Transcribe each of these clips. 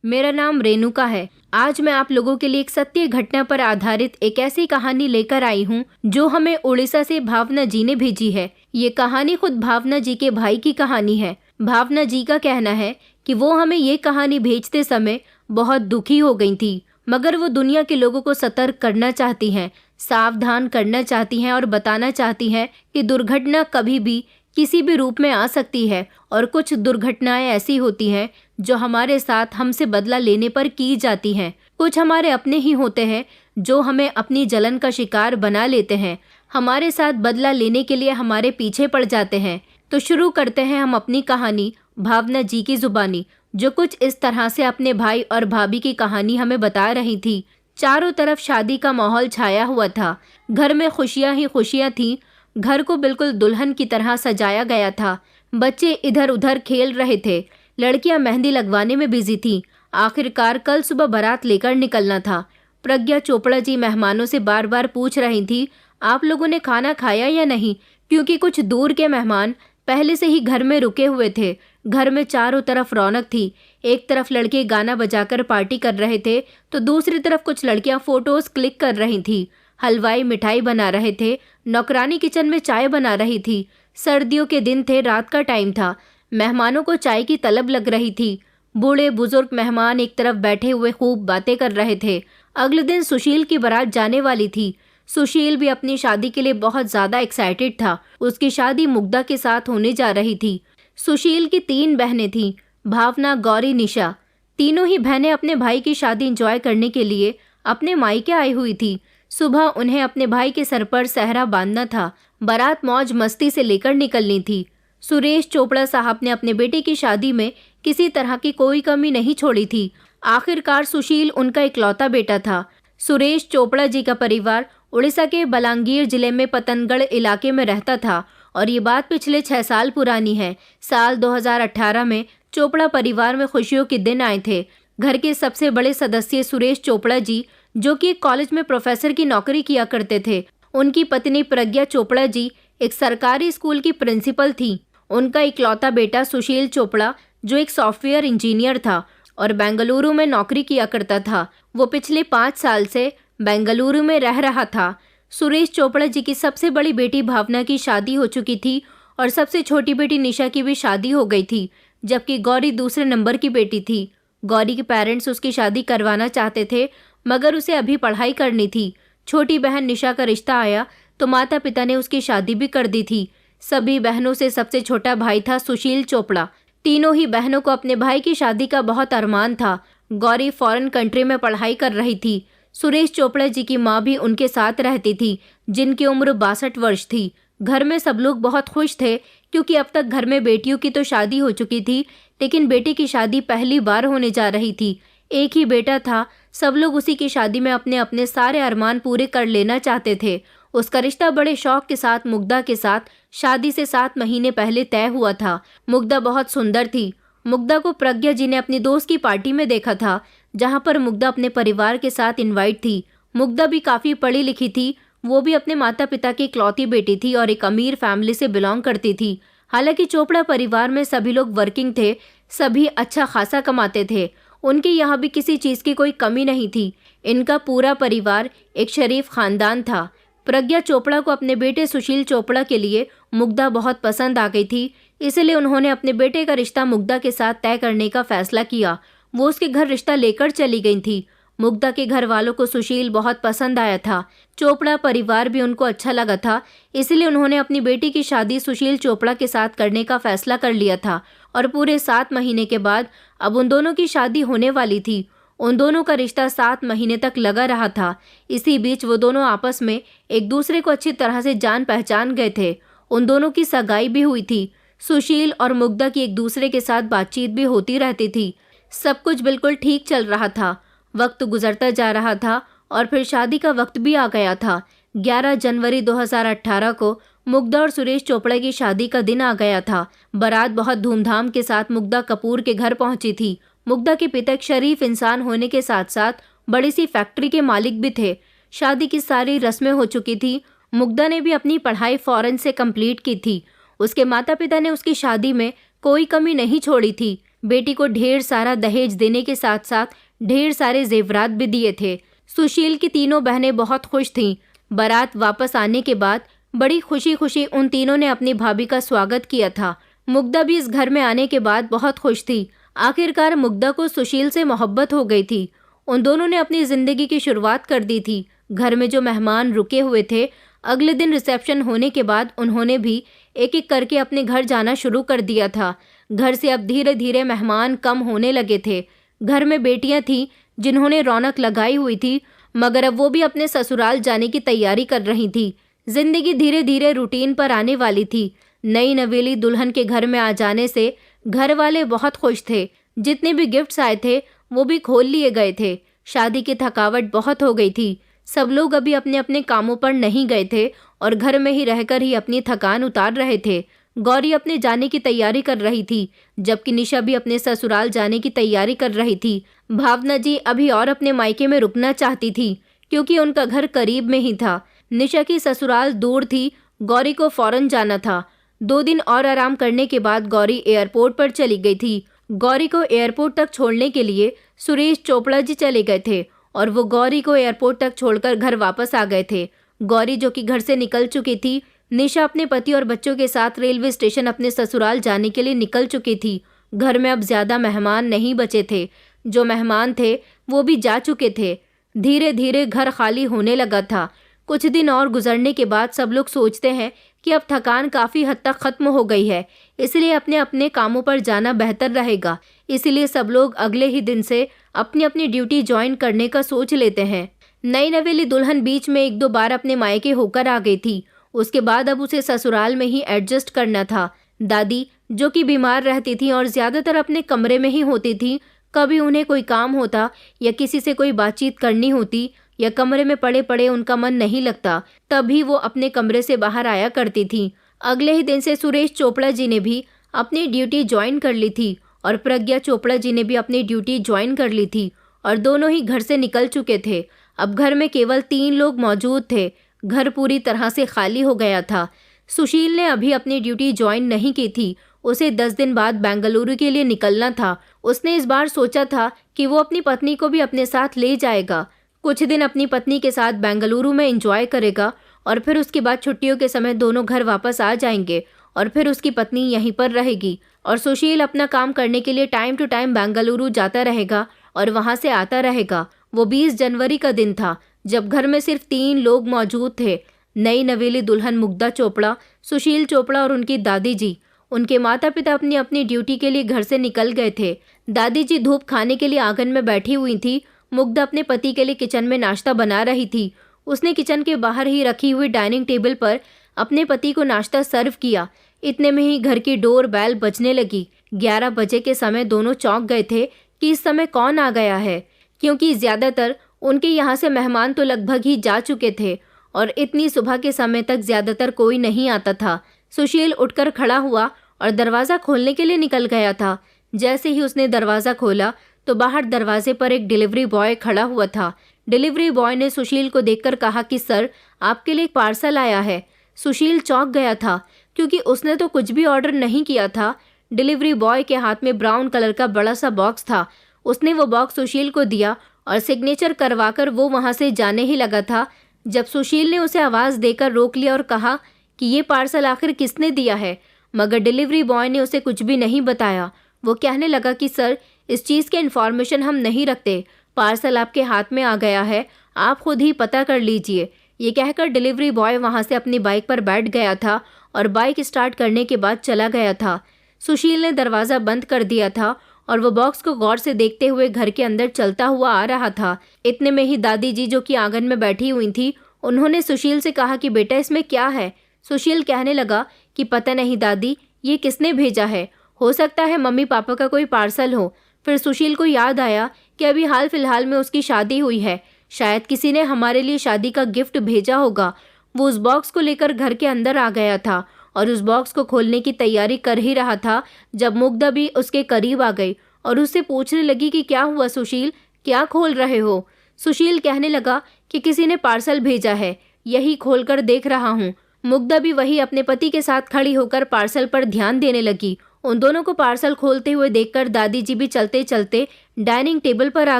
मेरा नाम रेणुका है। आज मैं आप लोगों के लिए एक सत्य घटना पर आधारित एक ऐसी कहानी लेकर आई हूँ जो हमें उड़ीसा से भावना जी ने भेजी है। ये कहानी खुद भावना जी के भाई की कहानी है। भावना जी का कहना है कि वो हमें ये कहानी भेजते समय बहुत दुखी हो गई थी, मगर वो दुनिया के लोगों को सतर्क करना चाहती हैं, सावधान करना चाहती हैं और बताना चाहती हैं कि दुर्घटना कभी भी किसी भी रूप में आ सकती है और कुछ दुर्घटनाएं ऐसी होती हैं जो हमारे साथ हमसे बदला लेने पर की जाती हैं। कुछ हमारे अपने ही होते हैं जो हमें अपनी जलन का शिकार बना लेते हैं, हमारे साथ बदला लेने के लिए हमारे पीछे पड़ जाते हैं। तो शुरू करते हैं हम अपनी कहानी भावना जी की जुबानी, जो कुछ इस तरह से अपने भाई और भाभी की कहानी हमें बता रही थी। चारों तरफ शादी का माहौल छाया हुआ था। घर में खुशियां ही खुशियां थीं। घर को बिल्कुल दुल्हन की तरह सजाया गया था। बच्चे इधर उधर खेल रहे थे। लड़कियां मेहंदी लगवाने में बिजी थीं। आखिरकार कल सुबह बारात लेकर निकलना था। प्रज्ञा चोपड़ा जी मेहमानों से बार बार पूछ रही थी, आप लोगों ने खाना खाया या नहीं, क्योंकि कुछ दूर के मेहमान पहले से ही घर में रुके हुए थे। घर में चारों तरफ रौनक थी। एक तरफ लड़के गाना बजाकर पार्टी कर रहे थे तो दूसरी तरफ कुछ लड़कियां फोटोज क्लिक कर रही थी। हलवाई मिठाई बना रहे थे। नौकरानी किचन में चाय बना रही थी। सर्दियों के दिन थे, रात का टाइम था। मेहमानों को चाय की तलब लग रही थी। बूढ़े बुजुर्ग मेहमान एक तरफ बैठे हुए खूब बातें कर रहे थे। अगले दिन सुशील की बारात जाने वाली थी। सुशील भी अपनी शादी के लिए बहुत ज्यादा एक्साइटेड था। उसकी शादी मुग्धा के साथ होने जा रही थी। सुशील की 3 बहनें थीं, भावना, गौरी, निशा। तीनों ही बहनें अपने भाई की शादी एंजॉय करने के लिए अपने मायके आई हुई थी। सुबह उन्हें अपने भाई के सर पर सहरा बांधना था। बारात मौज मस्ती से लेकर निकलनी थी। सुरेश चोपड़ा साहब ने अपने बेटे की शादी में किसी तरह की कोई कमी नहीं छोड़ी थी। आखिरकार सुशील उनका इकलौता बेटा था। सुरेश चोपड़ा जी का परिवार उड़ीसा के बलांगीर जिले में पतनगढ़ इलाके में रहता था और ये बात पिछले 6 साल पुरानी है। साल 2018 में चोपड़ा परिवार में खुशियों के दिन आए थे। घर के सबसे बड़े सदस्य सुरेश चोपड़ा जी, जो कि एक कॉलेज में प्रोफेसर की नौकरी किया करते थे। उनकी पत्नी प्रज्ञा चोपड़ा जी एक सरकारी स्कूल की प्रिंसिपल थी। उनका इकलौता बेटा सुशील चोपड़ा, जो एक सॉफ्टवेयर इंजीनियर था और बेंगलुरु में नौकरी किया करता था, वो पिछले 5 साल से बेंगलुरु में रह रहा था। सुरेश चोपड़ा जी की सबसे बड़ी बेटी भावना की शादी हो चुकी थी और सबसे छोटी बेटी निशा की भी शादी हो गई थी, जबकि गौरी दूसरे नंबर की बेटी थी। गौरी के पेरेंट्स उसकी शादी करवाना चाहते थे, मगर उसे अभी पढ़ाई करनी थी। छोटी बहन निशा का रिश्ता आया तो माता पिता ने उसकी शादी भी कर दी थी। सभी बहनों से सबसे छोटा भाई था सुशील चोपड़ा। तीनों ही बहनों को अपने भाई की शादी का बहुत अरमान था। गौरी फॉरेन कंट्री में पढ़ाई कर रही थी। सुरेश चोपड़ा जी की माँ भी उनके साथ रहती थी, जिनकी उम्र 62 वर्ष थी। घर में सब लोग बहुत खुश थे, क्योंकि अब तक घर में बेटियों की तो शादी हो चुकी थी, लेकिन बेटे की शादी पहली बार होने जा रही थी। एक ही बेटा था। सब लोग उसी की शादी में अपने अपने सारे अरमान पूरे कर लेना चाहते थे। उसका रिश्ता बड़े शौक के साथ मुग्धा के साथ शादी से 7 महीने पहले तय हुआ था। मुग्धा बहुत सुंदर थी। मुग्धा को प्रज्ञा जी ने अपनी दोस्त की पार्टी में देखा था, जहां पर मुग्धा अपने परिवार के साथ इनवाइट थी। मुग्धा भी काफी पढ़ी लिखी थी। वो भी अपने माता पिता की इकलौती बेटी थी और एक अमीर फैमिली से बिलोंग करती थी। हालांकि चोपड़ा परिवार में सभी लोग वर्किंग थे, सभी अच्छा खासा कमाते थे। उनके यहाँ भी किसी चीज की कोई कमी नहीं थी। इनका पूरा परिवार एक शरीफ खानदान था। प्रज्ञा चोपड़ा को अपने बेटे सुशील चोपड़ा के लिए मुग्धा बहुत पसंद आ गई थी, इसलिए उन्होंने अपने बेटे का रिश्ता मुग्धा के साथ तय करने का फैसला किया। वो उसके घर रिश्ता लेकर चली गई थी। मुग्धा के घर वालों को सुशील बहुत पसंद आया था। चोपड़ा परिवार भी उनको अच्छा लगा था, इसलिए उन्होंने अपनी बेटी की शादी सुशील चोपड़ा के साथ करने का फैसला कर लिया था और पूरे 7 महीने के बाद अब उन दोनों की शादी होने वाली थी। उन दोनों का रिश्ता 7 महीने तक लगा रहा था। इसी बीच वो दोनों आपस में एक दूसरे को अच्छी तरह से जान पहचान गए थे। उन दोनों की सगाई भी हुई थी। सुशील और मुग्धा की एक दूसरे के साथ बातचीत भी होती रहती थी। सब कुछ बिल्कुल ठीक चल रहा था। वक्त गुजरता जा रहा था और फिर शादी का वक्त भी आ गया था। 11 जनवरी 2018 को मुग्धा और सुरेश चोपड़ा की शादी का दिन आ गया था। बारात बहुत धूमधाम के साथ मुग्धा कपूर के घर पहुंची थी। मुग्धा के पिता एक शरीफ इंसान होने के साथ साथ बड़ी सी फैक्ट्री के मालिक भी थे। शादी की सारी रस्में हो चुकी थी। मुग्धा ने भी अपनी पढ़ाई फॉरेन से कंप्लीट की थी। उसके माता पिता ने उसकी शादी में कोई कमी नहीं छोड़ी थी। बेटी को ढेर सारा दहेज देने के साथ साथ ढेर सारे जेवरात भी दिए थे। सुशील की तीनों बहनें बहुत खुश थीं। बारात वापस आने के बाद बड़ी खुशी खुशी उन तीनों ने अपनी भाभी का स्वागत किया था। मुग्धा भी इस घर में आने के बाद बहुत खुश थी। आखिरकार मुग्धा को सुशील से मोहब्बत हो गई थी। उन दोनों ने अपनी जिंदगी की शुरुआत कर दी थी। घर में जो मेहमान रुके हुए थे, अगले दिन रिसेप्शन होने के बाद उन्होंने भी एक एक करके अपने घर जाना शुरू कर दिया था। घर से अब धीरे धीरे मेहमान कम होने लगे थे। घर में बेटियां थीं जिन्होंने रौनक लगाई हुई थी, मगर अब वो भी अपने ससुराल जाने की तैयारी कर रही थी। जिंदगी धीरे धीरे रूटीन पर आने वाली थी। नई नवेली दुल्हन के घर में आ जाने से घर वाले बहुत खुश थे। जितने भी गिफ्ट्स आए थे वो भी खोल लिए गए थे। शादी की थकावट बहुत हो गई थी। सब लोग अभी अपने अपने कामों पर नहीं गए थे और घर में ही रहकर ही अपनी थकान उतार रहे थे। गौरी अपने जाने की तैयारी कर रही थी, जबकि निशा भी अपने ससुराल जाने की तैयारी कर रही थी। भावना जी अभी और अपने मायके में रुकना चाहती थी क्योंकि उनका घर करीब में ही था। निशा की ससुराल दूर थी। गौरी को फौरन जाना था। 2 दिन और आराम करने के बाद गौरी एयरपोर्ट पर चली गई थी। गौरी को एयरपोर्ट तक छोड़ने के लिए सुरेश चोपड़ा जी चले गए थे और वो गौरी को एयरपोर्ट तक छोड़कर घर वापस आ गए थे। गौरी जो कि घर से निकल चुकी थी, निशा अपने पति और बच्चों के साथ रेलवे स्टेशन अपने ससुराल जाने के लिए निकल चुकी थी। घर में अब ज्यादा मेहमान नहीं बचे थे। जो मेहमान थे वो भी जा चुके थे। धीरे धीरे घर खाली होने लगा था। कुछ दिन और गुजरने के बाद सब लोग सोचते हैं कि अब थकान काफ़ी हद तक ख़त्म हो गई है, इसलिए अपने अपने कामों पर जाना बेहतर रहेगा। इसलिए सब लोग अगले ही दिन से अपनी अपनी ड्यूटी ज्वाइन करने का सोच लेते हैं। नई नवेली दुल्हन बीच में 1-2 बार अपने मायके होकर आ गई थी। उसके बाद अब उसे ससुराल में ही एडजस्ट करना था। दादी जो कि बीमार रहती थी और ज़्यादातर अपने कमरे में ही होती थी, कभी उन्हें कोई काम होता या किसी से कोई बातचीत करनी होती या कमरे में पड़े पड़े उनका मन नहीं लगता, तभी वो अपने कमरे से बाहर आया करती थी। अगले ही दिन से सुरेश चोपड़ा जी ने भी अपनी ड्यूटी ज्वाइन कर ली थी और प्रज्ञा चोपड़ा जी ने भी अपनी ड्यूटी ज्वाइन कर ली थी और दोनों ही घर से निकल चुके थे। अब घर में केवल 3 लोग मौजूद थे। घर पूरी तरह से खाली हो गया था। सुशील ने अभी अपनी ड्यूटी ज्वाइन नहीं की थी। उसे 10 दिन बाद बेंगलुरु के लिए निकलना था। उसने इस बार सोचा था कि वो अपनी पत्नी को भी अपने साथ ले जाएगा। कुछ दिन अपनी पत्नी के साथ बेंगलुरु में एंजॉय करेगा और फिर उसके बाद छुट्टियों के समय दोनों घर वापस आ जाएंगे और फिर उसकी पत्नी यहीं पर रहेगी और सुशील अपना काम करने के लिए टाइम टू टाइम बेंगलुरु जाता रहेगा और वहां से आता रहेगा। वो 20 जनवरी का दिन था जब घर में सिर्फ 3 लोग मौजूद थे। नई नवेली दुल्हन मुग्धा चोपड़ा, सुशील चोपड़ा और उनकी दादी जी। उनके माता पिता अपनी अपनी ड्यूटी के लिए घर से निकल गए थे। दादी जी धूप खाने के लिए आंगन में बैठी हुई थी। मुग्धा अपने पति के लिए किचन में नाश्ता बना रही थी। उसने किचन के बाहर ही रखी हुई डाइनिंग टेबल पर अपने पति को नाश्ता सर्व किया। इतने में ही घर की डोर बेल बजने लगी। 11 बजे के समय दोनों चौंक गए थे कि इस समय कौन आ गया है, क्योंकि ज़्यादातर उनके यहाँ से मेहमान तो लगभग ही जा चुके थे और इतनी सुबह के समय तक ज़्यादातर कोई नहीं आता था। सुशील उठकर खड़ा हुआ और दरवाज़ा खोलने के लिए निकल गया था। जैसे ही उसने दरवाज़ा खोला तो बाहर दरवाजे पर एक डिलीवरी बॉय खड़ा हुआ था। डिलीवरी बॉय ने सुशील को देखकर कहा कि सर, आपके लिए एक पार्सल आया है। सुशील चौंक गया था क्योंकि उसने तो कुछ भी ऑर्डर नहीं किया था। डिलीवरी बॉय के हाथ में ब्राउन कलर का बड़ा सा बॉक्स था। उसने वो बॉक्स सुशील को दिया और सिग्नेचर करवाकर वो वहाँ से जाने ही लगा था जब सुशील ने उसे आवाज़ देकर रोक लिया और कहा कि ये पार्सल आखिर किसने दिया है, मगर डिलीवरी बॉय ने उसे कुछ भी नहीं बताया। वो कहने लगा कि सर, इस चीज़ के इन्फॉर्मेशन हम नहीं रखते। पार्सल आपके हाथ में आ गया है, आप खुद ही पता कर लीजिए। ये कहकर डिलीवरी बॉय वहाँ से अपनी बाइक पर बैठ गया था और बाइक स्टार्ट करने के बाद चला गया था। सुशील ने दरवाज़ा बंद कर दिया था और वो बॉक्स को गौर से देखते हुए घर के अंदर चलता हुआ आ रहा था। इतने में ही दादी जी जो कि आंगन में बैठी हुई थी, उन्होंने सुशील से कहा कि बेटा, इसमें क्या है। सुशील कहने लगा कि पता नहीं दादी, ये किसने भेजा है, हो सकता है मम्मी पापा का कोई पार्सल हो। फिर सुशील को याद आया कि अभी हाल फिलहाल में उसकी शादी हुई है, शायद किसी ने हमारे लिए शादी का गिफ्ट भेजा होगा। वो उस बॉक्स को लेकर घर के अंदर आ गया था और उस बॉक्स को खोलने की तैयारी कर ही रहा था जब मुग्धा भी उसके करीब आ गई और उससे पूछने लगी कि क्या हुआ सुशील, क्या खोल रहे हो। सुशील कहने लगा कि किसी ने पार्सल भेजा है, यही खोलकर देख रहा हूँ। मुग्धा भी वही अपने पति के साथ खड़ी होकर पार्सल पर ध्यान देने लगी। उन दोनों को पार्सल खोलते हुए देखकर दादी जी भी चलते चलते डाइनिंग टेबल पर आ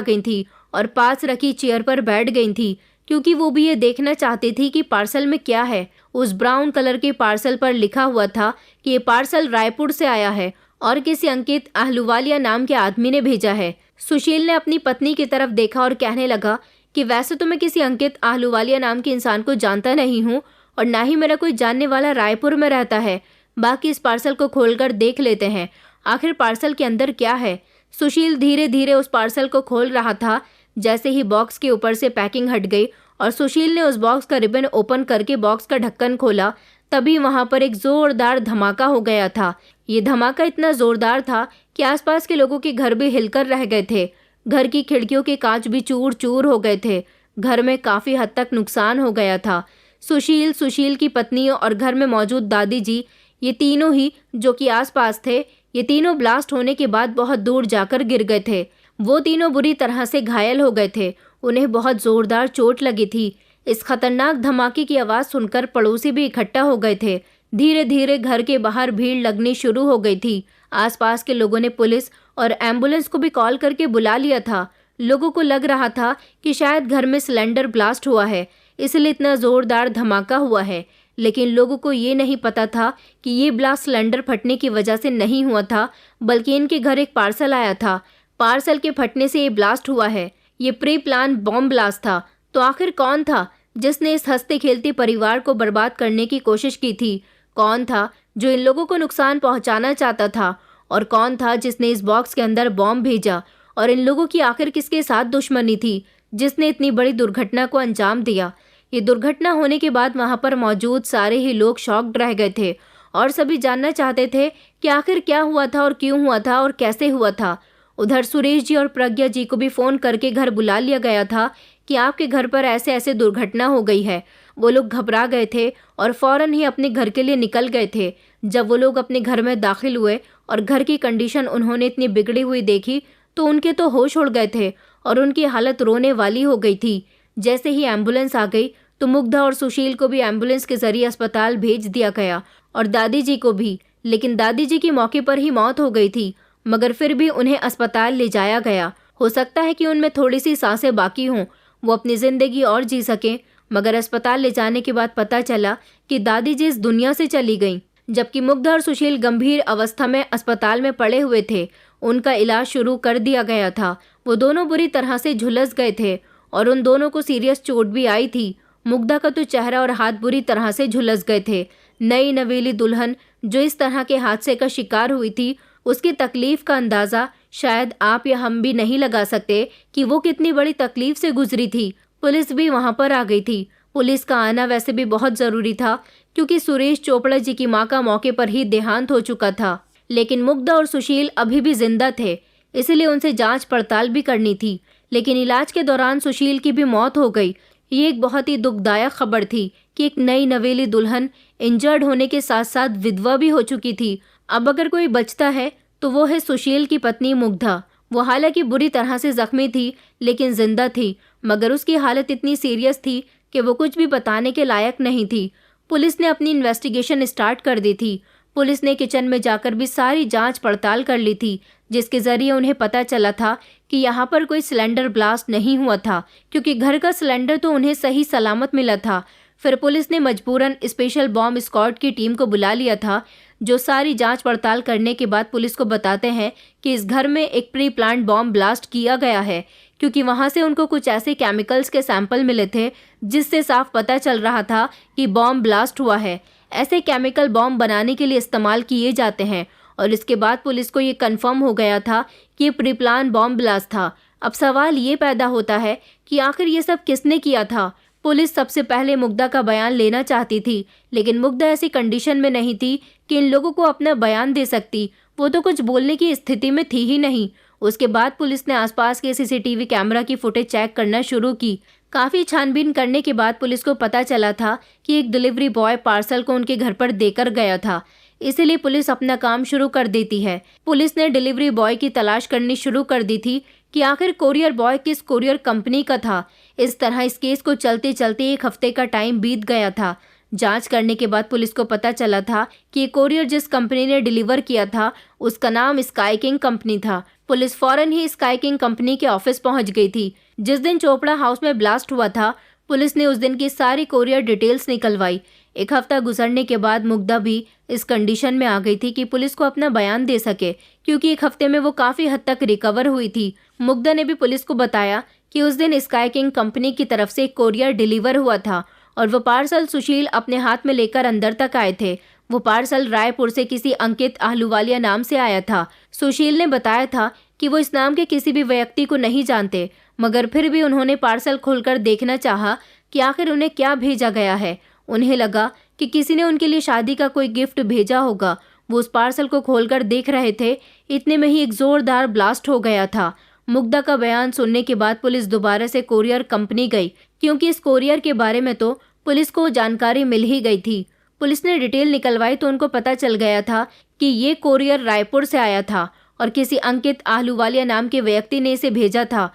गई थी और पास रखी चेयर पर बैठ गई थी, क्योंकि वो भी ये देखना चाहती थी कि पार्सल में क्या है। उस ब्राउन कलर के पार्सल पर लिखा हुआ था कि ये पार्सल रायपुर से आया है और किसी अंकित आहलूवालिया नाम के आदमी ने भेजा है। सुशील ने अपनी पत्नी की तरफ देखा और कहने लगा कि वैसे तो मैं किसी अंकित आहलूवालिया नाम के इंसान को जानता नहीं हूँ और ना ही मेरा कोई जानने वाला रायपुर में रहता है। बाकी इस पार्सल को खोलकर देख लेते हैं, आखिर पार्सल के अंदर क्या है। सुशील धीरे धीरे उस पार्सल को खोल रहा था। जैसे ही बॉक्स के ऊपर से पैकिंग हट गई और सुशील ने उस बॉक्स का रिबन ओपन करके बॉक्स का ढक्कन खोला, तभी वहां पर एक जोरदार धमाका हो गया था। ये धमाका इतना जोरदार था कि आसपास के लोगों के घर भी हिलकर रह गए थे। घर की खिड़कियों के कांच भी चूर चूर हो गए थे। घर में काफी हद तक नुकसान हो गया था। सुशील, सुशील की पत्नी और घर में मौजूद दादी जी, ये तीनों ही जो कि आसपास थे, ये तीनों ब्लास्ट होने के बाद बहुत दूर जाकर गिर गए थे। वो तीनों बुरी तरह से घायल हो गए थे। उन्हें बहुत जोरदार चोट लगी थी। इस खतरनाक धमाके की आवाज़ सुनकर पड़ोसी भी इकट्ठा हो गए थे। धीरे धीरे घर के बाहर भीड़ लगनी शुरू हो गई थी। आसपास के लोगों ने पुलिस और एम्बुलेंस को भी कॉल करके बुला लिया था। लोगों को लग रहा था कि शायद घर में सिलेंडर ब्लास्ट हुआ है, इसलिए इतना जोरदार धमाका हुआ है। लेकिन लोगों को ये नहीं पता था कि ये ब्लास्ट सिलेंडर फटने की वजह से नहीं हुआ था, बल्कि इनके घर एक पार्सल आया था। पार्सल के फटने से ये ब्लास्ट हुआ है। ये प्री प्लान बॉम्ब ब्लास्ट था। तो आखिर कौन था जिसने इस हंसते खेलते परिवार को बर्बाद करने की कोशिश की थी? कौन था जो इन लोगों को नुकसान पहुंचाना चाहता था? और कौन था जिसने इस बॉक्स के अंदर बॉम्ब भेजा? और इन लोगों की आखिर किसके साथ दुश्मनी थी जिसने इतनी बड़ी दुर्घटना को अंजाम दिया? ये दुर्घटना होने के बाद वहां पर मौजूद सारे ही लोग शॉक्ड रह गए थे और सभी जानना चाहते थे कि आखिर क्या हुआ था और क्यों हुआ था और कैसे हुआ था। उधर सुरेश जी और प्रज्ञा जी को भी फोन करके घर बुला लिया गया था कि आपके घर पर ऐसे ऐसे दुर्घटना हो गई है। वो लोग घबरा गए थे और फौरन ही अपने घर के लिए निकल गए थे। जब वो लोग अपने घर में दाखिल हुए और घर की कंडीशन उन्होंने इतनी बिगड़ी हुई देखी तो उनके तो होश उड़ गए थे और उनकी हालत रोने वाली हो गई थी। जैसे ही एम्बुलेंस आ गई तो मुग्धा और सुशील को भी एम्बुलेंस के जरिए अस्पताल भेज दिया गया और दादी जी को भी। लेकिन दादी जी की मौके पर ही मौत हो गई थी, मगर फिर भी उन्हें अस्पताल ले जाया गया। हो सकता है कि उनमें थोड़ी सी सांसें बाकी हों, वो अपनी ज़िंदगी और जी सकें, मगर अस्पताल ले जाने के बाद पता चला कि दादी जी इस दुनिया से चली गईं। जबकि मुग्धा और सुशील गंभीर अवस्था में अस्पताल में पड़े हुए थे। उनका इलाज शुरू कर दिया गया था। वो दोनों बुरी तरह से झुलस गए थे और उन दोनों को सीरियस चोट भी आई थी। मुग्धा का तो चेहरा और हाथ बुरी तरह से झुलस गए थे। नई नवेली दुल्हन जो इस तरह के हादसे का शिकार हुई थी, उसकी तकलीफ का अंदाज़ा शायद आप या हम भी नहीं लगा सकते कि वो कितनी बड़ी तकलीफ से गुजरी थी। पुलिस भी वहाँ पर आ गई थी। पुलिस का आना वैसे भी बहुत ज़रूरी था, क्योंकि सुरेश चोपड़ा जी की मां का मौके पर ही देहांत हो चुका था। लेकिन मुग्धा और सुशील अभी भी जिंदा थे, इसलिए उनसे जांच पड़ताल भी करनी थी। लेकिन इलाज के दौरान सुशील की भी मौत हो गई। ये एक बहुत ही दुखदायक खबर थी कि एक नई नवेली दुल्हन इंजर्ड होने के साथ साथ विधवा भी हो चुकी थी। अब अगर कोई बचता है तो वो है सुशील की पत्नी मुग्धा। वो हालांकि बुरी तरह से जख्मी थी लेकिन जिंदा थी, मगर उसकी हालत इतनी सीरियस थी कि वो कुछ भी बताने के लायक नहीं थी। पुलिस ने अपनी इन्वेस्टिगेशन स्टार्ट कर दी थी। पुलिस ने किचन में जाकर भी सारी जांच पड़ताल कर ली थी, जिसके जरिए उन्हें पता चला था कि यहाँ पर कोई सिलेंडर ब्लास्ट नहीं हुआ था, क्योंकि घर का सिलेंडर तो उन्हें सही सलामत मिला था। फिर पुलिस ने मजबूरन स्पेशल बॉम्ब स्क्वाड की टीम को बुला लिया था, जो सारी जांच पड़ताल करने के बाद पुलिस को बताते हैं कि इस घर में एक प्री प्लान्ड बॉम्ब ब्लास्ट किया गया है, क्योंकि वहां से उनको कुछ ऐसे केमिकल्स के सैंपल मिले थे जिससे साफ पता चल रहा था कि बॉम्ब ब्लास्ट हुआ है। ऐसे केमिकल बॉम्ब बनाने के लिए इस्तेमाल किए जाते हैं और इसके बाद पुलिस को ये कंफर्म हो गया था कि ये प्री प्लान बॉम्ब ब्लास्ट था। अब सवाल ये पैदा होता है कि आखिर ये सब किसने किया था। पुलिस सबसे पहले मुग्धा का बयान लेना चाहती थी, लेकिन मुग्धा ऐसी कंडीशन में नहीं थी कि इन लोगों को अपना बयान दे सकती। वो तो कुछ बोलने की स्थिति में थी ही नहीं। उसके बाद पुलिस ने आसपास के सीसीटीवी कैमरा की फुटेज चेक करना शुरू की। काफ़ी छानबीन करने के बाद पुलिस को पता चला था कि एक डिलीवरी बॉय पार्सल को उनके घर पर देकर गया था, इसलिए पुलिस अपना काम शुरू कर देती है। पुलिस ने डिलीवरी बॉय की तलाश करनी शुरू कर दी थी कि आखिर कोरियर बॉय किस कोरियर कंपनी का था। इस तरह इस केस को चलते चलते एक हफ्ते का टाइम बीत गया था। जांच करने के बाद पुलिस को पता चला था कि ये कोरियर जिस कंपनी ने डिलीवर किया था उसका नाम स्काई किंग कंपनी था। पुलिस फौरन ही स्काई किंग कंपनी के ऑफिस पहुंच गई थी। जिस दिन चोपड़ा हाउस में ब्लास्ट हुआ था, पुलिस ने उस दिन की सारी कोरियर डिटेल्स निकलवाई। एक हफ्ता गुजरने के बाद मुग्धा भी इस कंडीशन में आ गई थी कि पुलिस को अपना बयान दे सके, क्योंकि एक हफ्ते में वो काफी हद तक रिकवर हुई थी। मुग्धा ने भी पुलिस को बताया कि उस दिन स्काई किंग कंपनी की तरफ से एक कोरियर डिलीवर हुआ था और वो पार्सल सुशील अपने हाथ में लेकर अंदर तक आए थे। वो पार्सल रायपुर से किसी अंकित आहलूवालिया नाम से आया था। सुशील ने बताया था कि वो इस नाम के किसी भी व्यक्ति को नहीं जानते, मगर फिर भी उन्होंने पार्सल खोलकर देखना चाहा कि आखिर उन्हें क्या भेजा गया है। उन्हें लगा कि किसी ने उनके लिए शादी का कोई गिफ्ट भेजा होगा। वो उस पार्सल को खोलकर देख रहे थे, इतने में ही एक जोरदार ब्लास्ट हो गया था। मुग्धा का बयान सुनने के बाद पुलिस दोबारा से कोरियर कंपनी गई, क्योंकि इस कोरियर के बारे में तो पुलिस को जानकारी मिल ही गई थी। पुलिस ने डिटेल निकलवाई तो उनको पता चल गया था कि ये कोरियर रायपुर से आया था और किसी अंकित आहलूवालिया नाम के व्यक्ति ने इसे भेजा था।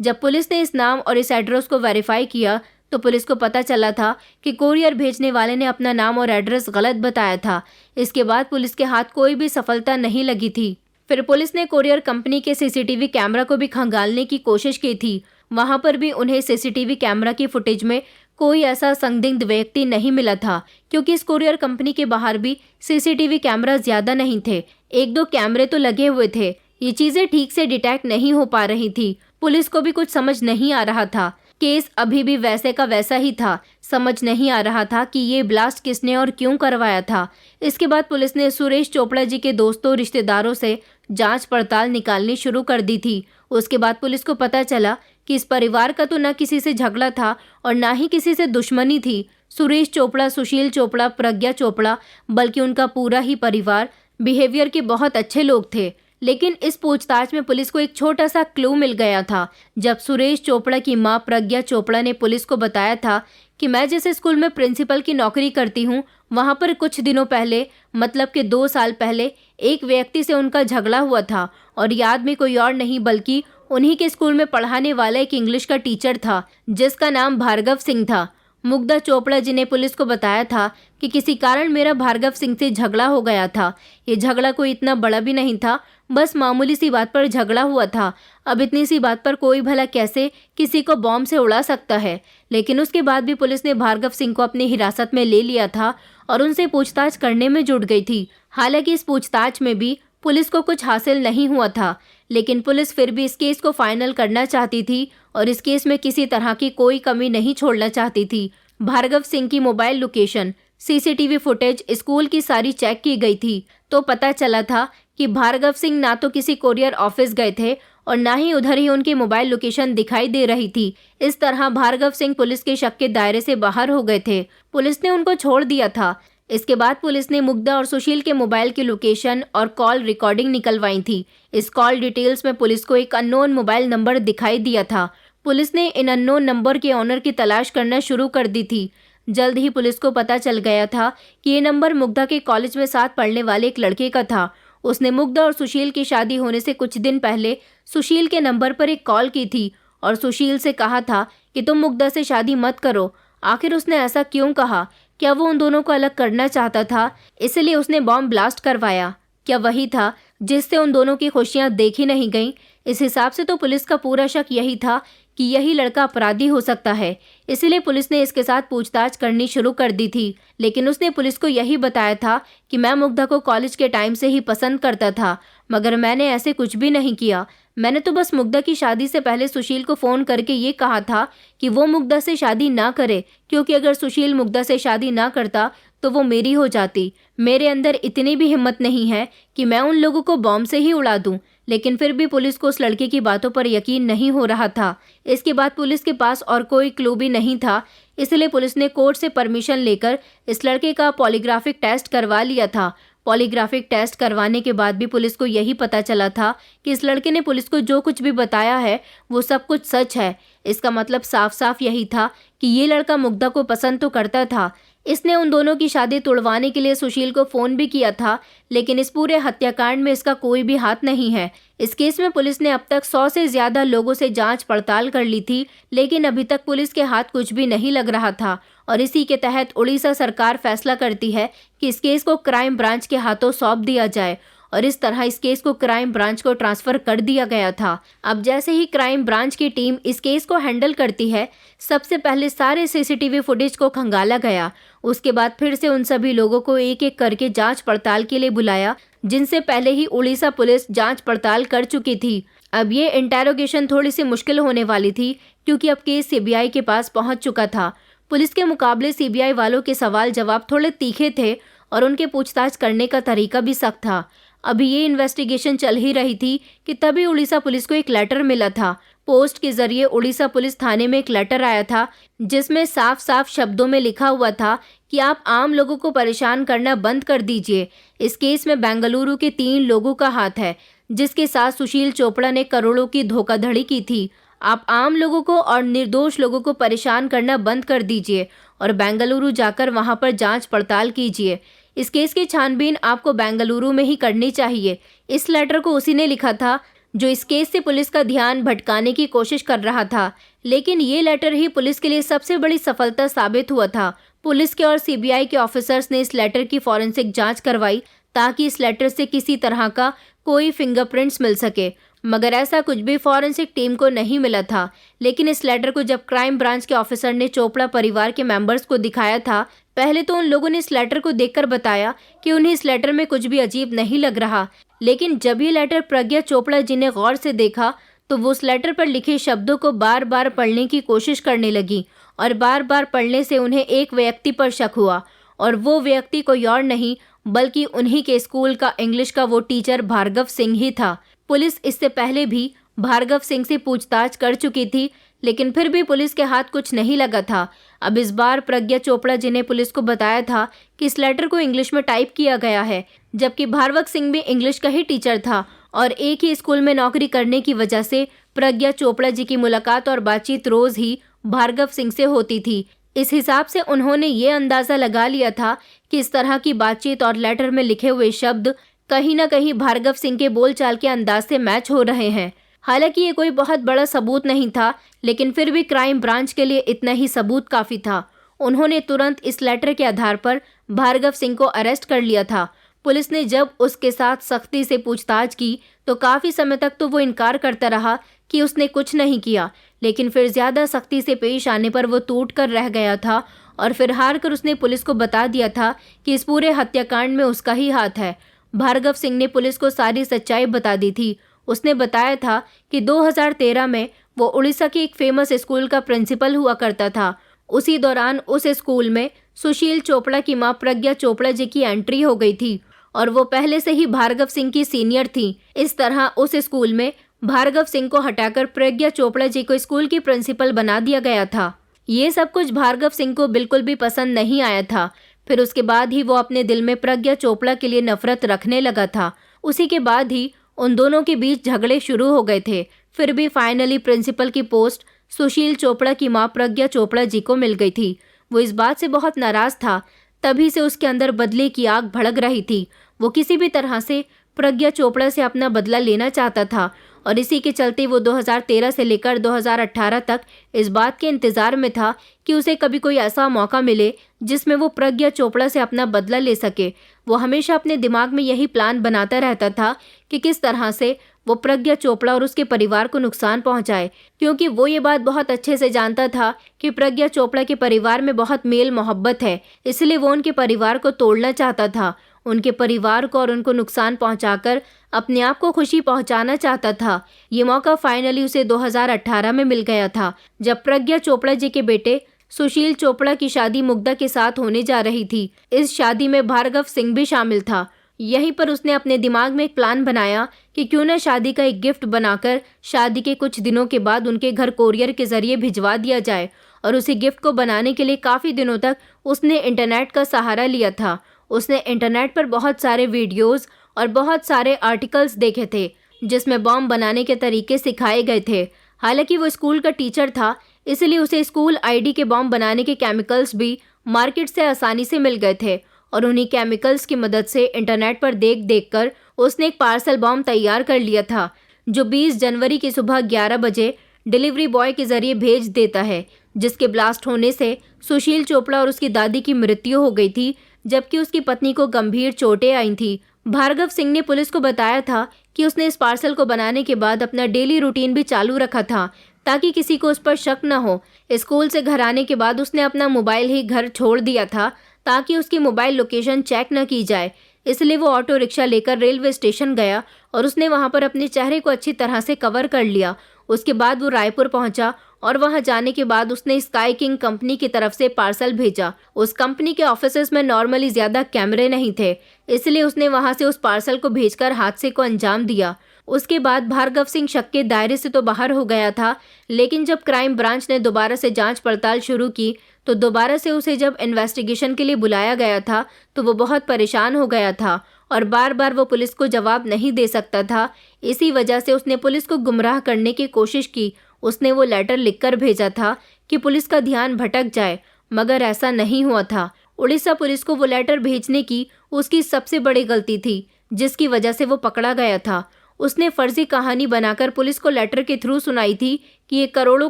जब पुलिस ने इस नाम और इस एड्रेस को वेरीफाई किया तो पुलिस को पता चला था कि कोरियर भेजने वाले ने अपना नाम और एड्रेस गलत बताया था। इसके बाद पुलिस के हाथ कोई भी सफलता नहीं लगी थी। फिर पुलिस ने कोरियर कंपनी के सीसीटीवी कैमरा को भी खंगालने की कोशिश की थी। वहां पर भी उन्हें सीसीटीवी कैमरा की फुटेज में कोई ऐसा संदिग्ध व्यक्ति नहीं मिला था, क्योंकि इस कोरियर कंपनी के बाहर भी सीसीटीवी कैमरा ज्यादा नहीं थे। एक दो कैमरे तो लगे हुए थे। ये चीजें ठीक से डिटेक्ट नहीं हो पा रही थी। पुलिस को भी कुछ समझ नहीं आ रहा था। केस अभी भी वैसे का वैसा ही था। समझ नहीं आ रहा था कि ये ब्लास्ट किसने और क्यों करवाया था। इसके बाद पुलिस ने सुरेश चोपड़ा जी के दोस्तों रिश्तेदारों से जांच पड़ताल निकालनी शुरू कर दी थी। उसके बाद पुलिस को पता चला कि इस परिवार का तो न किसी से झगड़ा था और ना ही किसी से दुश्मनी थी। सुरेश चोपड़ा, सुशील चोपड़ा, प्रज्ञा चोपड़ा, बल्कि उनका पूरा ही परिवार बिहेवियर के बहुत अच्छे लोग थे। लेकिन इस पूछताछ में पुलिस को एक छोटा सा क्लू मिल गया था। जब सुरेश चोपड़ा की मां प्रज्ञा चोपड़ा ने पुलिस को बताया था कि मैं जिस स्कूल में प्रिंसिपल की नौकरी करती हूँ, वहाँ पर कुछ दिनों पहले, मतलब कि 2 साल पहले, एक व्यक्ति से उनका झगड़ा हुआ था और ये आदमी कोई और नहीं बल्कि उन्हीं के स्कूल में पढ़ाने वाला एक इंग्लिश का टीचर था, जिसका नाम भार्गव सिंह था। मुग्धा चोपड़ा जी ने पुलिस को बताया था कि किसी कारण मेरा भार्गव सिंह से झगड़ा हो गया था। ये झगड़ा कोई इतना बड़ा भी नहीं था, बस मामूली सी बात पर झगड़ा हुआ था। अब इतनी सी बात पर कोई भला कैसे किसी को बॉम्ब से उड़ा सकता है। लेकिन उसके बाद भी पुलिस ने भार्गव सिंह को अपनी हिरासत में ले लिया था और उनसे पूछताछ करने में जुट गई थी। हालांकि इस पूछताछ में भी पुलिस को कुछ हासिल नहीं हुआ था, लेकिन पुलिस फिर भी इस केस को फाइनल करना चाहती थी और इस केस में किसी तरह की कोई कमी नहीं छोड़ना चाहती थी। भार्गव सिंह की mobile location, CCTV footage, school की सारी चेक की गई थी तो पता चला था कि भार्गव सिंह ना तो किसी कोरियर ऑफिस गए थे और ना ही उधर ही उनकी मोबाइल लोकेशन दिखाई दे रही थी। इस तरह भार्गव सिंह पुलिस के शक के दायरे से बाहर हो गए थे। पुलिस ने उनको छोड़ दिया था। इसके बाद पुलिस ने मुग्धा और सुशील के मोबाइल की लोकेशन और कॉल रिकॉर्डिंग निकलवाई थी। इस कॉल डिटेल्स में पुलिस को एक अननोन मोबाइल नंबर दिखाई दिया था। पुलिस ने इन अननोन नंबर के ऑनर की तलाश करना शुरू कर दी थी। जल्द ही पुलिस को पता चल गया था कि ये नंबर मुग्धा के कॉलेज में साथ पढ़ने वाले एक लड़के का था। उसने मुग्धा और सुशील की शादी होने से कुछ दिन पहले सुशील के नंबर पर एक कॉल की थी और सुशील से कहा था कि तुम मुग्धा से शादी मत करो। आखिर उसने ऐसा क्यों कहा? क्या वो उन दोनों को अलग करना चाहता था, इसलिए उसने बॉम्ब ब्लास्ट करवाया? क्या वही था जिससे उन दोनों की खुशियां देखी नहीं गईं? इस हिसाब से तो पुलिस का पूरा शक यही था कि यही लड़का अपराधी हो सकता है। इसलिए पुलिस ने इसके साथ पूछताछ करनी शुरू कर दी थी। लेकिन उसने पुलिस को यही बताया था कि मैं मुग्धा को कॉलेज के टाइम से ही पसंद करता था, मगर मैंने ऐसे कुछ भी नहीं किया। मैंने तो बस मुग्धा की शादी से पहले सुशील को फ़ोन करके ये कहा था कि वो मुग्धा से शादी ना करे, क्योंकि अगर सुशील मुग्धा से शादी ना करता तो वो मेरी हो जाती। मेरे अंदर इतनी भी हिम्मत नहीं है कि मैं उन लोगों को बॉम्ब से ही उड़ा दूं। लेकिन फिर भी पुलिस को उस लड़के की बातों पर यकीन नहीं हो रहा था। इसके बाद पुलिस के पास और कोई क्लू भी नहीं था, इसलिए पुलिस ने कोर्ट से परमिशन लेकर इस लड़के का पॉलीग्राफिक टेस्ट करवा लिया था। पॉलीग्राफिक टेस्ट करवाने के बाद भी पुलिस को यही पता चला था कि इस लड़के ने पुलिस को जो कुछ भी बताया है वो सब कुछ सच है। इसका मतलब साफ साफ यही था कि ये लड़का मुग्धा को पसंद तो करता था, इसने उन दोनों की शादी तुड़वाने के लिए सुशील को फोन भी किया था, लेकिन इस पूरे हत्याकांड में इसका कोई भी हाथ नहीं है। इस केस में पुलिस ने अब तक 100 से ज्यादा लोगों से जांच पड़ताल कर ली थी, लेकिन अभी तक पुलिस के हाथ कुछ भी नहीं लग रहा था। और इसी के तहत उड़ीसा सरकार फैसला करती है कि इस केस को क्राइम ब्रांच के हाथों सौंप दिया जाए, और इस तरह इस केस को क्राइम ब्रांच को ट्रांसफर कर दिया गया था। अब जैसे ही क्राइम ब्रांच की टीम इस केस को हैंडल करती है, सबसे पहले सारे सीसीटीवी फुटेज को खंगाला गया। उसके बाद फिर से उन सभी लोगों को एक एक करके जांच पड़ताल के लिए बुलाया, जिनसे पहले ही उड़ीसा पुलिस जांच पड़ताल कर चुकी थी। अब ये इंटेरोगेशन थोड़ी सी मुश्किल होने वाली थी, क्योंकि अब केस सीबीआई के पास पहुंच चुका था। पुलिस के मुकाबले सीबीआई वालों के सवाल जवाब थोड़े तीखे थे और उनके पूछताछ करने का तरीका भी सख्त था। अभी ये इन्वेस्टिगेशन चल ही रही थी कि तभी उड़ीसा पुलिस को एक लेटर मिला था। पोस्ट के जरिए उड़ीसा पुलिस थाने में एक लेटर आया था, जिसमें साफ साफ शब्दों में लिखा हुआ था कि आप आम लोगों को परेशान करना बंद कर दीजिए। इस केस में बेंगलुरु के 3 लोगों का हाथ है, जिसके साथ सुशील चोपड़ा ने करोड़ों की धोखाधड़ी की थी। आप आम लोगों को और निर्दोष लोगों को परेशान करना बंद कर दीजिए और बेंगलुरु जाकर वहां पर जांच पड़ताल कीजिए। इस केस की छानबीन आपको बेंगलुरु में ही करनी चाहिए। इस लेटर को उसी ने लिखा था जो इस केस से पुलिस का ध्यान भटकाने की कोशिश कर रहा था, लेकिन ये लेटर ही पुलिस के लिए सबसे बड़ी सफलता साबित हुआ था। पुलिस के और सीबीआई के ऑफिसर्स ने इस लेटर की फॉरेंसिक जांच करवाई, ताकि इस लेटर से किसी तरह का कोई फिंगरप्रिंट्स मिल सके, मगर ऐसा कुछ भी फॉरेंसिक टीम को नहीं मिला था। लेकिन इस लेटर को जब क्राइम ब्रांच के ऑफिसर ने चोपड़ा परिवार के मेंबर्स को दिखाया था, पहले तो उन लोगों ने इस लेटर को देखकर बताया कि उन्हें इस लेटर में कुछ भी अजीब नहीं लग रहा, लेकिन जब ये लेटर प्रज्ञा चोपड़ा जी ने गौर से देखा तो वो उस लेटर पर लिखे शब्दों को बार बार पढ़ने की कोशिश करने लगी, और बार बार पढ़ने से उन्हें एक व्यक्ति पर शक हुआ, और वो व्यक्ति कोई और नहीं बल्कि उन्हीं के स्कूल का इंग्लिश का वो टीचर भार्गव सिंह ही था। पुलिस इससे पहले भी भार्गव सिंह से पूछताछ कर चुकी थी, लेकिन फिर भी पुलिस के हाथ कुछ नहीं लगा था। अब इस बार प्रज्ञा चोपड़ा जी ने पुलिस को बताया था कि इस लेटर को इंग्लिश में टाइप किया गया है, जबकि भार्गव सिंह भी इंग्लिश का ही टीचर था और एक ही स्कूल में नौकरी करने की वजह से प्रज्ञा चोपड़ा जी की मुलाकात और बातचीत रोज ही भार्गव सिंह से होती थी। इस हिसाब से उन्होंने ये अंदाजा लगा लिया था कि इस तरह की बातचीत और लेटर में लिखे हुए शब्द कहीं न कहीं भार्गव सिंह के बोलचाल के अंदाज से मैच हो रहे हैं। हालांकि ये कोई बहुत बड़ा सबूत नहीं था, लेकिन फिर भी क्राइम ब्रांच के लिए इतना ही सबूत काफी था। उन्होंने तुरंत इस लेटर के आधार पर भार्गव सिंह को अरेस्ट कर लिया था। पुलिस ने जब उसके साथ सख्ती से पूछताछ की तो काफी समय तक तो वो इनकार करता रहा कि उसने कुछ नहीं किया, लेकिन फिर ज्यादा सख्ती से पेश आने पर वो टूट कर रह गया था और फिर हार कर उसने पुलिस को बता दिया था कि इस पूरे हत्याकांड में उसका ही हाथ है। भार्गव सिंह ने पुलिस को सारी सच्चाई बता दी थी। उसने बताया था कि 2013 में वो उड़ीसा के एक फेमस स्कूल का प्रिंसिपल हुआ करता था। उसी दौरान उस स्कूल में सुशील चोपड़ा की मां प्रज्ञा चोपड़ा जी की एंट्री हो गई थी और वो पहले से ही भार्गव सिंह की सीनियर थी। इस तरह उस स्कूल में भार्गव सिंह को हटाकर प्रज्ञा चोपड़ा जी को स्कूल की प्रिंसिपल बना दिया गया था। ये सब कुछ भार्गव सिंह को बिल्कुल भी पसंद नहीं आया था। फिर उसके बाद ही वो अपने दिल में प्रज्ञा चोपड़ा के लिए नफरत रखने लगा था। उसी के बाद ही उन दोनों के बीच झगड़े शुरू हो गए थे। फिर भी फाइनली प्रिंसिपल की पोस्ट सुशील चोपड़ा की मां प्रज्ञा चोपड़ा जी को मिल गई थी। वो इस बात से बहुत नाराज था। तभी से उसके अंदर बदले की आग भड़क रही थी। वो किसी भी तरह से प्रज्ञा चोपड़ा से अपना बदला लेना चाहता था और इसी के चलते वो 2013 से लेकर 2018 तक इस बात के इंतजार में था कि उसे कभी कोई ऐसा मौका मिले जिसमें वो प्रज्ञा चोपड़ा से अपना बदला ले सके। वो हमेशा अपने दिमाग में यही प्लान बनाता रहता था कि किस तरह से वो प्रज्ञा चोपड़ा और उसके परिवार को नुकसान पहुंचाए, क्योंकि वो ये बात बहुत अच्छे से जानता था कि प्रज्ञा चोपड़ा के परिवार में बहुत मेल मोहब्बत है, इसलिए वो उनके परिवार को तोड़ना चाहता था। उनके परिवार को और उनको नुकसान पहुंचाकर अपने आप को खुशी पहुंचाना चाहता था। ये मौका फाइनली उसे 2018 में मिल गया था, जब प्रज्ञा चोपड़ा जी के बेटे सुशील चोपड़ा की शादी मुग्धा के साथ होने जा रही थी। इस शादी में भार्गव सिंह भी शामिल था। यहीं पर उसने अपने दिमाग में एक प्लान बनाया कि क्यों न शादी का एक गिफ्ट बनाकर शादी के कुछ दिनों के बाद उनके घर कोरियर के जरिए भिजवा दिया जाए। और उसी गिफ्ट को बनाने के लिए काफ़ी दिनों तक उसने इंटरनेट का सहारा लिया था। उसने इंटरनेट पर बहुत सारे वीडियोज़ और बहुत सारे आर्टिकल्स देखे थे जिसमें बॉम्ब बनाने के तरीके सिखाए गए थे। हालांकि वो स्कूल का टीचर था, इसलिए उसे स्कूल आईडी के बॉम्ब बनाने के केमिकल्स भी मार्केट से आसानी से मिल गए थे और उन्हीं केमिकल्स की मदद से इंटरनेट पर देख देख कर उसने एक पार्सल बॉम्ब तैयार कर लिया था, जो 20 जनवरी की सुबह 11 बजे डिलीवरी बॉय के जरिए भेज देता है, जिसके ब्लास्ट होने से सुशील चोपड़ा और उसकी दादी की मृत्यु हो गई थी, जबकि उसकी पत्नी को गंभीर चोटें आई थी। भार्गव सिंह ने पुलिस को बताया था कि उसने इस पार्सल को बनाने के बाद अपना डेली रूटीन भी चालू रखा था ताकि किसी को उस पर शक न हो। स्कूल से घर आने के बाद उसने अपना मोबाइल ही घर छोड़ दिया था ताकि उसकी मोबाइल लोकेशन चेक न की जाए, इसलिए वो ऑटो रिक्शा लेकर रेलवे स्टेशन गया और उसने वहां पर अपने चेहरे को अच्छी तरह से कवर कर लिया। उसके बाद वो रायपुर पहुंचा और वहां जाने के बाद उसने स्काई किंग कंपनी की तरफ से पार्सल भेजा। उस कंपनी के ऑफिसेस में नॉर्मली ज्यादा कैमरे नहीं थे, इसलिए उसने वहां से उस पार्सल को भेजकर हादसे को अंजाम दिया। उसके बाद भार्गव सिंह शक के दायरे से तो बाहर हो गया था, लेकिन जब क्राइम ब्रांच ने दोबारा से जांच पड़ताल शुरू की तो दोबारा से उसे जब इन्वेस्टिगेशन के लिए बुलाया गया था तो वो बहुत परेशान हो गया था और बार बार वो पुलिस को जवाब नहीं दे सकता था। इसी वजह से उसने पुलिस को गुमराह करने की कोशिश की। उसने वो लेटर लिखकर भेजा था कि पुलिस का ध्यान भटक जाए, मगर ऐसा नहीं हुआ था। उड़ीसा पुलिस को वो लेटर भेजने की उसकी सबसे बड़ी गलती थी, जिसकी वजह से वो पकड़ा गया था। उसने फर्जी कहानी बनाकर पुलिस को लेटर के थ्रू सुनाई थी कि ये करोड़ों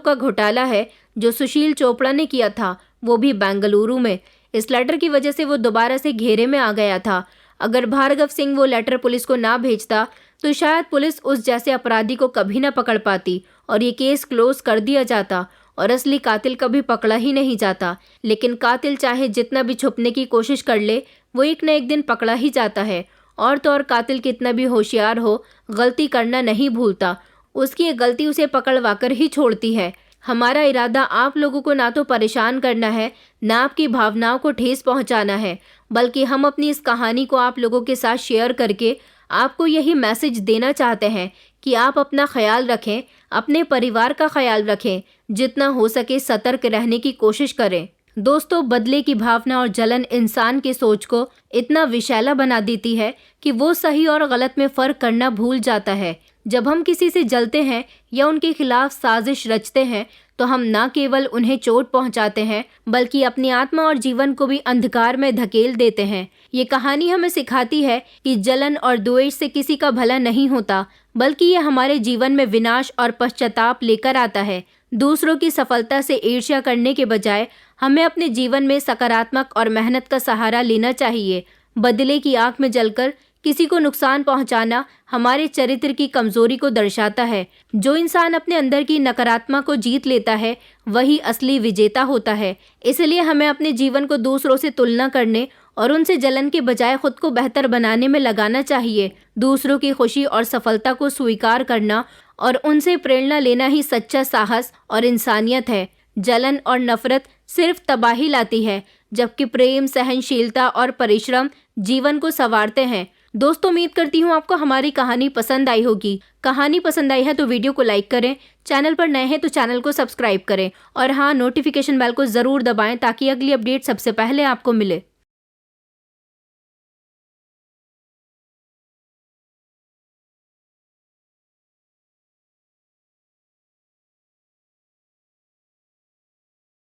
का घोटाला है जो सुशील चोपड़ा ने किया था, वो भी बेंगलुरु में। इस लेटर की वजह से वो दोबारा से घेरे में आ गया था। अगर भार्गव सिंह वो लेटर पुलिस को ना भेजता तो शायद पुलिस उस जैसे अपराधी को कभी ना पकड़ पाती और ये केस क्लोज कर दिया जाता और असली कातिल कभी पकड़ा ही नहीं जाता। लेकिन कातिल चाहे जितना भी छुपने की कोशिश कर ले, वो एक न एक दिन पकड़ा ही जाता है। और तो और कातिल कितना भी होशियार हो, गलती करना नहीं भूलता। उसकी ये गलती उसे पकड़वा कर ही छोड़ती है। हमारा इरादा आप लोगों को ना तो परेशान करना है, ना आपकी भावनाओं को ठेस पहुंचाना है, बल्कि हम अपनी इस कहानी को आप लोगों के साथ शेयर करके आपको यही मैसेज देना चाहते हैं कि आप अपना ख्याल रखें, अपने परिवार का ख्याल रखें, जितना हो सके सतर्क रहने की कोशिश करें। दोस्तों, बदले की भावना और जलन इंसान की सोच को इतना विषैला बना देती है कि वो सही और गलत में फर्क करना भूल जाता है। जब हम किसी से जलते हैं या उनके खिलाफ साजिश रचते हैं तो हम न केवल उन्हें चोट पहुंचाते हैं, बल्कि अपनी आत्मा और जीवन को भी अंधकार में धकेल देते हैं। ये कहानी हमें सिखाती है कि जलन और द्वेष से किसी का भला नहीं होता, बल्कि ये हमारे जीवन में विनाश और पश्चाताप लेकर आता है। दूसरों की सफलता से ईर्ष्या करने के बजाय हमें अपने जीवन में सकारात्मक और मेहनत का सहारा लेना चाहिए। बदले की आग में जलकर किसी को नुकसान पहुंचाना हमारे चरित्र की कमजोरी को दर्शाता है। जो इंसान अपने अंदर की नकारात्मक को जीत लेता है वही असली विजेता होता है। इसलिए हमें अपने जीवन को दूसरों से तुलना करने और उनसे जलन के बजाय खुद को बेहतर बनाने में लगाना चाहिए। दूसरों की खुशी और सफलता को स्वीकार करना और उनसे प्रेरणा लेना ही सच्चा साहस और इंसानियत है। जलन और नफरत सिर्फ तबाही लाती है, जबकि प्रेम, सहनशीलता और परिश्रम जीवन को संवारते हैं। दोस्तों, उम्मीद करती हूँ आपको हमारी कहानी पसंद आई होगी। कहानी पसंद आई है तो वीडियो को लाइक करें, चैनल पर नए हैं तो चैनल को सब्सक्राइब करें और हाँ, नोटिफिकेशन बेल को ज़रूर दबाएं ताकि अगली अपडेट सबसे पहले आपको मिले।